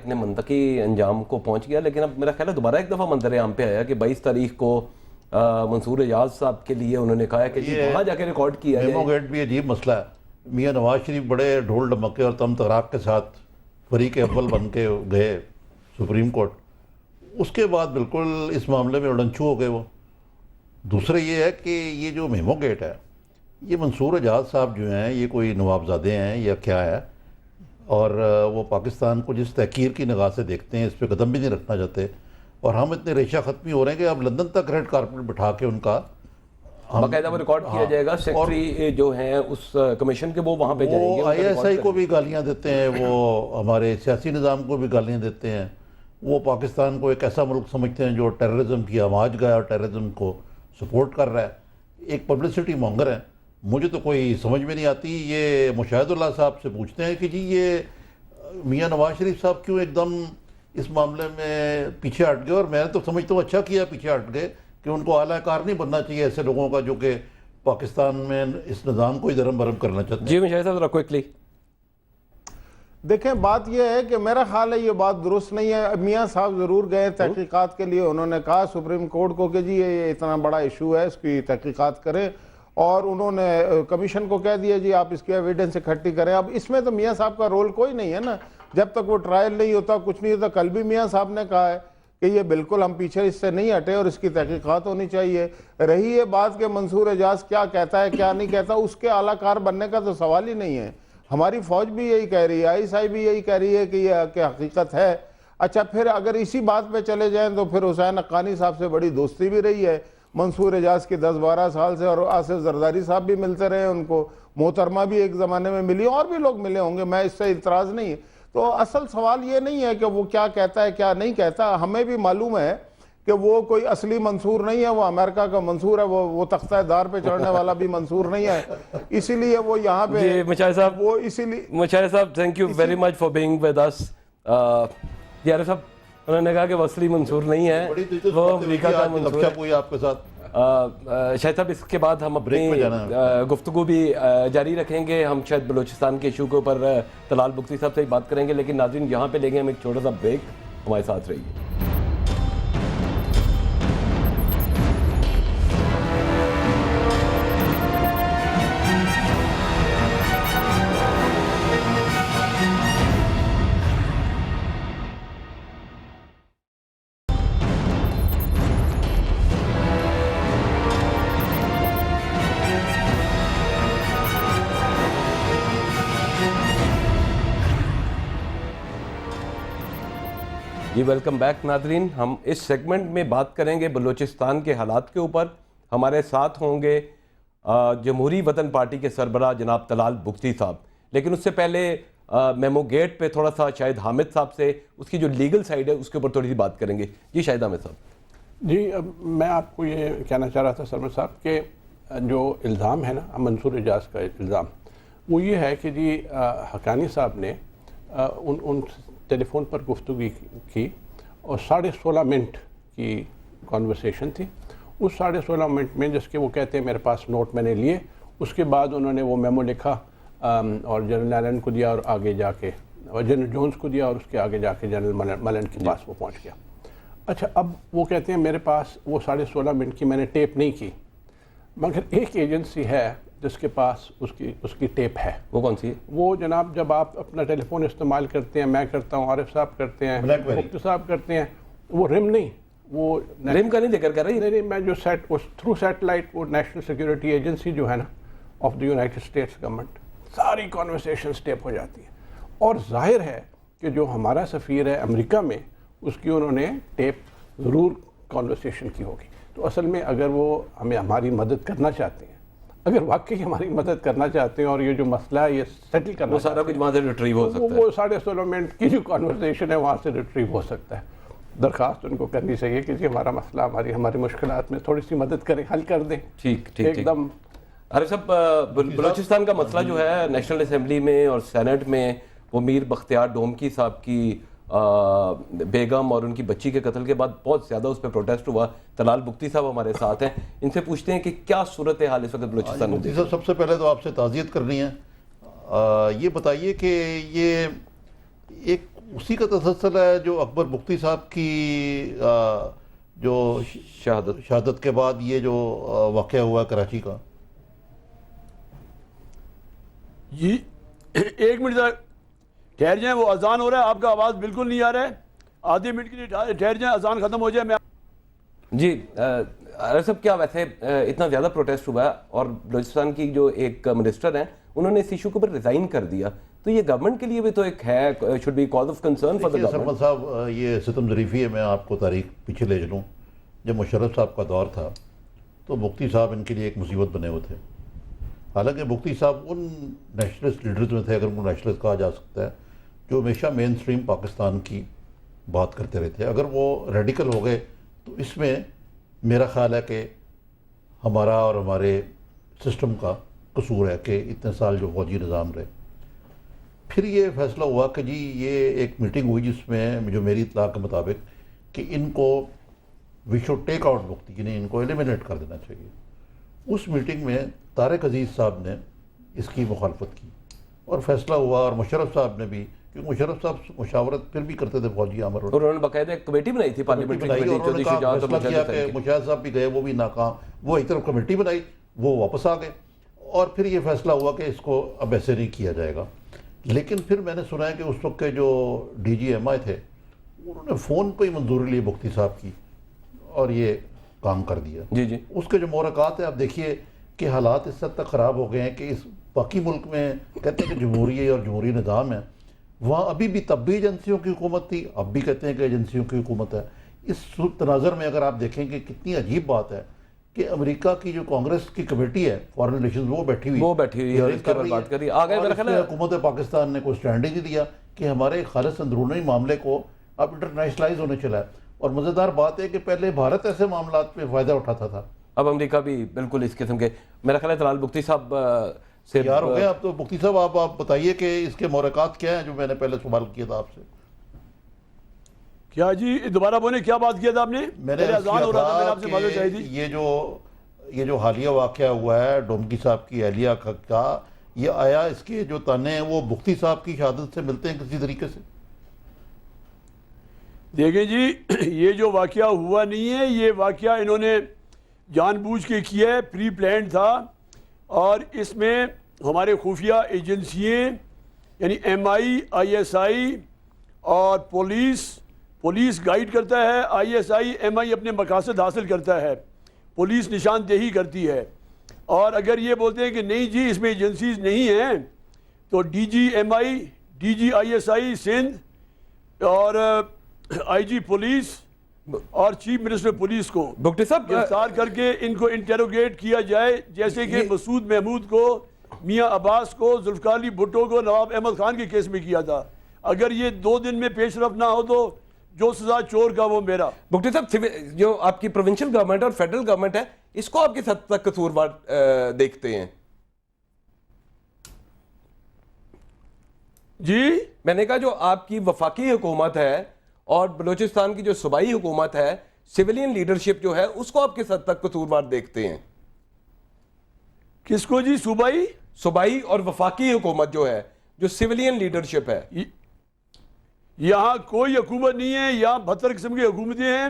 اپنے منطقی انجام کو پہنچ گیا، لیکن اب میرا خیال ہے دوبارہ ایک دفعہ منظر عام پہ آیا کہ 22 تاریخ کو منصور اعجاز صاحب کے لیے انہوں نے کہا ہے کہ جی وہاں جا کے ریکارڈ کیا جائے. میمو گیٹ بھی عجیب مسئلہ ہے. میاں نواز شریف بڑے ڈھول ڈمکے اور تم تراک کے ساتھ فریق اول بن کے گئے سپریم کورٹ، اس کے بعد بالکل اس معاملے میں اڑنچو ہو گئے وہ. دوسرے یہ ہے کہ یہ جو میمو گیٹ ہے یہ منصور اعجاز صاحب جو ہیں یہ کوئی نوابزادے ہیں یا کیا ہے، اور وہ پاکستان کو جس تحقیر کی نگاہ سے دیکھتے ہیں اس پہ قدم بھی نہیں رکھنا چاہتے. اور ہم اتنے ریشہ ختمی ہو رہے ہیں کہ اب لندن تک ریڈ کارپٹ بٹھا کے ان کا باقاعدہ وہ ریکارڈ کیا جائے گا. سیکرٹری جو ہیں اس کمیشن کے وہ وہاں پہ جائیں گے، وہ آئی ایس آئی کو بھی گالیاں دیتے ہیں، وہ ہمارے سیاسی نظام کو بھی گالیاں دیتے ہیں. وہ پاکستان کو ایک ایسا ملک سمجھتے ہیں جو ٹیررزم کی آماج گیا اور ٹیررزم کو سپورٹ کر رہا ہے. ایک پبلسٹی مونگر ہے. مجھے تو کوئی سمجھ میں نہیں آتی. یہ مشاہد اللہ صاحب سے پوچھتے ہیں کہ جی یہ میاں نواز شریف صاحب کیوں ایک دم اس معاملے میں پیچھے ہٹ گئے، اور میں نے تو سمجھتا ہوں اچھا کیا پیچھے ہٹ گئے کہ ان کو اعلیٰ کار نہیں بننا چاہیے ایسے لوگوں کا جو کہ پاکستان میں اس نظام کو ہی درم برم کرنا چاہتے ہیں. جی مشاہد صاحب ذرا کوئکلی. دیکھیں بات یہ ہے کہ میرا خیال ہے یہ بات درست نہیں ہے. میاں صاحب ضرور گئے تحقیقات کے لیے، انہوں نے کہا سپریم کورٹ کو کہ جی یہ اتنا بڑا ایشو ہے، اس کی تحقیقات کریں، اور انہوں نے کمیشن کو کہہ دیا جی آپ اس کی ایویڈنس اکٹھی کریں. اب اس میں تو میاں صاحب کا رول کوئی نہیں ہے نا، جب تک وہ ٹرائل نہیں ہوتا کچھ نہیں ہوتا. کل بھی میاں صاحب نے کہا ہے کہ یہ بالکل ہم پیچھے اس سے نہیں ہٹے اور اس کی تحقیقات ہونی چاہیے. رہی یہ بات کہ منصور اعجاز کیا کہتا ہے کیا نہیں کہتا، اس کے اعلیٰ کار بننے کا تو سوال ہی نہیں ہے. ہماری فوج بھی یہی کہہ رہی ہے، آئی ایس آئی بھی یہی کہہ رہی ہے کہ یہ کہ حقیقت ہے. اچھا پھر اگر اسی بات پہ چلے جائیں تو پھر حسین حقانی صاحب سے بڑی دوستی بھی رہی ہے منصور اعجاز کی 10-12 سال سے، اور آصف زرداری صاحب بھی ملتے رہے ان کو، محترمہ بھی ایک زمانے میں ملی، اور بھی لوگ ملے ہوں گے، میں اس سے اعتراض نہیں ہے. تو اصل سوال یہ نہیں ہے کہ وہ کیا کہتا ہے کیا نہیں کہتا. ہمیں بھی معلوم ہے کہ وہ کوئی اصلی منصور نہیں ہے، وہ امریکہ کا منصور ہے، وہ تختہ دار پہ چڑھنے والا بھی منصور نہیں ہے. اسی لیے وہ یہاں پہ جی مشاہد صاحب، وہ اسی لیے مشاہد صاحب thank you very much for being with us. یار صاحب انہوں نے کہا کہ وہ اصلی منصور نہیں ہے، وہ امریکہ کا منصور ہے. کوئی آپ کے ساتھ شاہد صاحب اس کے بعد ہم اپنی گفتگو بھی جاری رکھیں گے. ہم شاید بلوچستان کے ایشو کے اوپر طلال بگٹی صاحب سے ہی بات کریں گے، لیکن ناظرین یہاں پہ لیں گے ہم ایک چھوٹا سا بریک. ہمارے ساتھ رہیے. جی ویلکم بیک ناظرین. ہم اس سیگمنٹ میں بات کریں گے بلوچستان کے حالات کے اوپر. ہمارے ساتھ ہوں گے جمہوری وطن پارٹی کے سربراہ جناب طلال بگٹی صاحب. لیکن اس سے پہلے میمو گیٹ پہ تھوڑا سا شاہد حامد صاحب سے اس کی جو لیگل سائیڈ ہے اس کے اوپر تھوڑی سی بات کریں گے. جی شاہد حامد صاحب. جی میں آپ کو یہ کہنا چاہ رہا تھا سرمد صاحب کہ جو الزام ہے نا منصور اعجاز کا الزام، وہ یہ ہے کہ جی حقانی صاحب نے ان ٹیلی فون پر گفتگو کی اور 16.5 منٹ کی کانورسیشن تھی. اس 16.5 منٹ میں جس کے وہ کہتے ہیں میرے پاس نوٹ میں نے لیے، اس کے بعد انہوں نے وہ میمو لکھا اور جنرل ایلن کو دیا اور آگے جا کے اور جنرل جونز کو دیا اور اس کے آگے جا کے جنرل ملن کے پاس وہ پہنچ گیا. اچھا اب وہ کہتے ہیں میرے پاس وہ 16.5 منٹ کی میں نے ٹیپ نہیں کی، مگر ایک ایجنسی ہے جس کے پاس اس کی ٹیپ ہے. وہ کون سی ہے؟ وہ جناب جب آپ اپنا ٹیلی فون استعمال کرتے ہیں، میں کرتا ہوں، عارف صاحب کرتے ہیں، بگٹی صاحب کرتے ہیں، وہ رم نہیں، وہ رم کا نہیں ذکر کر رہی. نہیں میں جو تھرو سیٹلائٹ وہ نیشنل سیکورٹی ایجنسی جو ہے نا of the United States government, ساری کانورسیشنز ٹیپ ہو جاتی ہیں. اور ظاہر ہے کہ جو ہمارا سفیر ہے امریکہ میں، اس کی انہوں نے ٹیپ ضرور کانورسیشن کی ہوگی. تو اصل میں اگر وہ ہماری مدد کرنا چاہتے ہیں، اگر واقعی ہماری مدد کرنا چاہتے ہیں اور یہ جو مسئلہ ہے یہ سیٹل کرنا، وہ سارا کچھ وہاں سے ریٹریو ہو سکتا ہے. وہ 16.5 منٹ کی جو کانورسیشن ہے وہاں سے ریٹریو ہو سکتا ہے. درخواست ان کو کرنی چاہیے کہ جی ہمارا مسئلہ ہماری مشکلات میں تھوڑی سی مدد کریں، حل کر دیں. ٹھیک ایک دم. عارف صاحب بلوچستان کا مسئلہ جو ہے نیشنل اسمبلی میں اور سینٹ میں، وہ میر بختیار ڈومکی صاحب کی بیگم اور ان کی بچی کے قتل کے بعد بہت زیادہ اس پہ پروٹیسٹ ہوا. طلال بگٹی صاحب ہمارے ساتھ ہیں، ان سے پوچھتے ہیں کہ کیا صورتحال اس وقت بلوچستان میں. سب سے پہلے تو آپ سے تعزیت کرنی ہے. یہ بتائیے کہ یہ ایک اسی کا تسلسل ہے جو اکبر بگٹی صاحب کی جو شہادت کے بعد یہ جو واقعہ ہوا کراچی کا. جی ایک منٹ ٹھہر جائیں, وہ اذان ہو رہا ہے, آپ کا آواز بالکل نہیں آ رہا ہے, آدھے منٹ کے لیے ٹھہر جائیں, اذان ختم ہو جائے. میں جی صاحب, کیا ویسے اتنا زیادہ پروٹیسٹ ہوا ہے اور بلوچستان کی جو ایک منسٹر ہیں انہوں نے اس ایشو کے اوپر ریزائن کر دیا, تو یہ گورنمنٹ کے لیے بھی تو ایک ہے, should be cause of concern for the government. Sarmad صاحب, یہ ستم ظریفی ہے, میں آپ کو تاریخ پیچھے لے چلوں. جب مشرف صاحب کا دور تھا تو بگٹی صاحب ان کے لیے ایک مصیبت بنے ہوئے تھے. حالانکہ بگٹی صاحب ان نیشنلسٹ لیڈرز میں تھے, اگر ان کو نیشنلسٹ کہا جا سکتا ہے, جو ہمیشہ مین سٹریم پاکستان کی بات کرتے رہتے. اگر وہ ریڈیکل ہو گئے تو اس میں میرا خیال ہے کہ ہمارا اور ہمارے سسٹم کا قصور ہے کہ اتنے سال جو فوجی نظام رہے. پھر یہ فیصلہ ہوا کہ جی یہ ایک میٹنگ ہوئی جس میں جو میری اطلاع کے مطابق کہ ان کو we should take out Bugti, یعنی ان کو ایلیمینیٹ کر دینا چاہیے. اس میٹنگ میں طارق عزیز صاحب نے اس کی مخالفت کی اور فیصلہ ہوا, اور مشرف صاحب نے بھی, کیونکہ مشرف صاحب مشاورت پھر بھی کرتے تھے فوجی امر, اور انہوں نے باقاعدہ ایک کمیٹی بنائی تھی, پارلیمنٹری کمیٹی, فیصلہ کیا کہ مشاہد صاحب بھی گئے, وہ بھی ناکام, وہ ایک طرف کمیٹی بنائی, وہ واپس آ گئے, اور پھر یہ فیصلہ ہوا کہ اس کو اب ایسے نہیں کیا جائے گا. لیکن پھر میں نے سنا ہے کہ اس وقت کے جو ڈی جی ایم آئی تھے انہوں نے فون پہ ہی منظوری لی بگٹی صاحب کی اور یہ کام کر دیا. جی جی, اس کے جو محرکات ہیں آپ دیکھیے کہ حالات اس حد تک خراب ہو گئے ہیں کہ اس باقی ملک میں کہتے ہیں کہ جمہوری اور جمہوری نظام ہے, وہاں ابھی بھی تب بھی ایجنسیوں کی حکومت تھی, اب بھی کہتے ہیں کہ ایجنسیوں کی حکومت ہے. اس تناظر میں اگر آپ دیکھیں کہ کتنی عجیب بات ہے کہ امریکہ کی جو کانگریس کی کمیٹی ہے فارن ریلیشنز, وہ بیٹھی ہوئی ہے اور اس کے اوپر بات کر رہی ہے. آگے میرا خیال ہے حکومت پاکستان نے کوئی اسٹینڈ ہی نہیں دیا کہ ہمارے خالص اندرونی معاملے کو اب انٹرنیشنلائز ہونے چلا ہے. اور مزیدار بات ہے کہ پہلے بھارت ایسے معاملات پہ فائدہ اٹھاتا تھا, اب امریکہ بھی بالکل اس قسم کے. میرا خیال ہے طلال بگٹی صاحب سے تیار ہو گئے. اب تو بگٹی صاحب آپ بتائیے کہ اس کے محرکات کیا ہیں, جو میں نے پہلے سوال کیا تھا آپ سے. کیا جی دوبارہ بولیں, کیا بات کیا تھا آپ نے؟ میں نے اذان ہو رہا تھا, میں نے آپ سے معذرت چاہی تھی. یہ جو حالیہ واقعہ ہوا ہے ڈومکی صاحب کی اہلیہ کا, یہ آیا اس کے جو تانے ہیں وہ بگٹی صاحب کی شہادت سے ملتے ہیں کسی طریقے سے؟ دیکھیں جی, یہ جو واقعہ ہوا نہیں ہے, یہ واقعہ انہوں نے جان بوجھ کے کیا ہے, پری پلانڈ تھا, اور اس میں ہمارے خفیہ ایجنسیاں یعنی ایم آئی, آئی ایس آئی اور پولیس گائیڈ کرتا ہے, آئی ایس آئی ایم آئی اپنے مقاصد حاصل کرتا ہے, پولیس نشاندہی کرتی ہے. اور اگر یہ بولتے ہیں کہ نہیں جی اس میں ایجنسیز نہیں ہیں, تو D G M I, D G I S I Sindh اور آئی جی پولیس اور چیف منسٹر پولیس کو بگٹی صاحب گرفتار کر کے ان کو انٹیروگیٹ کیا جائے, جیسے کہ مسعود محمود کو, میاں عباس کو, ذوالفقار علی بھٹو کو نواب احمد خان کے کیس میں کیا تھا. اگر یہ 2 دن میں پیش رفت نہ ہو تو جو سزا چور کا وہ میرا. بگٹی صاحب, جو آپ کی پروونشل گورنمنٹ اور فیڈرل گورنمنٹ ہے, اس کو آپ کس حد تک قصوروار دیکھتے ہیں؟ جی میں نے کہا جو آپ کی وفاقی حکومت ہے اور بلوچستان کی جو صوبائی حکومت ہے, سویلین لیڈرشپ جو ہے, اس کو آپ کس حد تک قصوروار دیکھتے ہیں؟ کس کو جی؟ صوبائی اور وفاقی حکومت جو ہے, جو سویلین لیڈرشپ ہے. یہاں کوئی حکومت نہیں ہے, یہاں 72 قسم کی حکومتیں ہیں.